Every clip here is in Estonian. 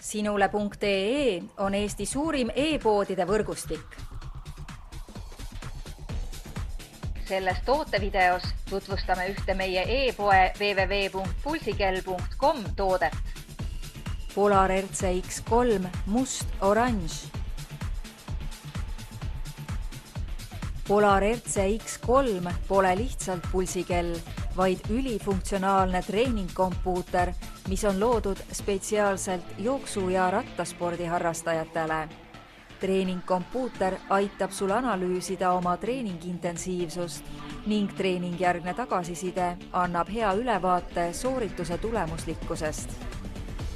Sinule.ee on Eesti suurim e-poodide võrgustik. Selles tootevideos tutvustame ühte meie e-poe www.pulsikell.com toodet. Polar RC-X3 must-oranž. Polar RC-X3 pole lihtsalt pulsikell, vaid ülifunktsionaalne treeningkompuuter, mis on loodud spetsiaalselt jooksu- ja rattaspordi harrastajatele. Treeningkompuuter aitab sul analüüsida oma treeningintensiivsust ning treeningjärgne tagasiside annab hea ülevaate soorituse tulemuslikkusest.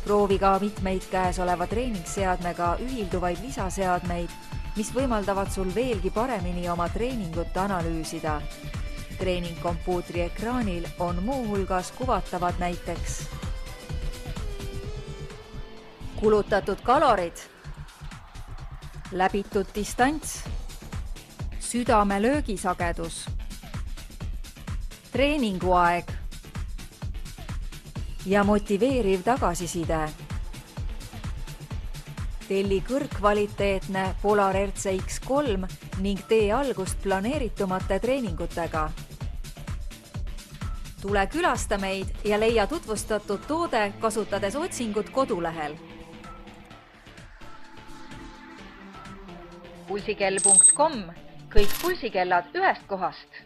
Proovi ka mitmeid käesoleva treeningseadmega ühilduvaid lisaseadmeid, mis võimaldavad sul veelgi paremini oma treeningut analüüsida. Treeningkompuutri ekraanil on muuhulgas kuvatavad näiteks kulutatud kalorid, läbitud distants, südame löögisagedus, treeninguaeg ja motiveeriv tagasiside. Telli kõrgkvaliteetne Polar RC-X3 ning tee algust planeeritumate treeningutega. Tule külasta meid ja leia tutvustatud toode kasutades otsingut kodulehel. Pulsikell.com, kõik pulsikellad ühest kohast.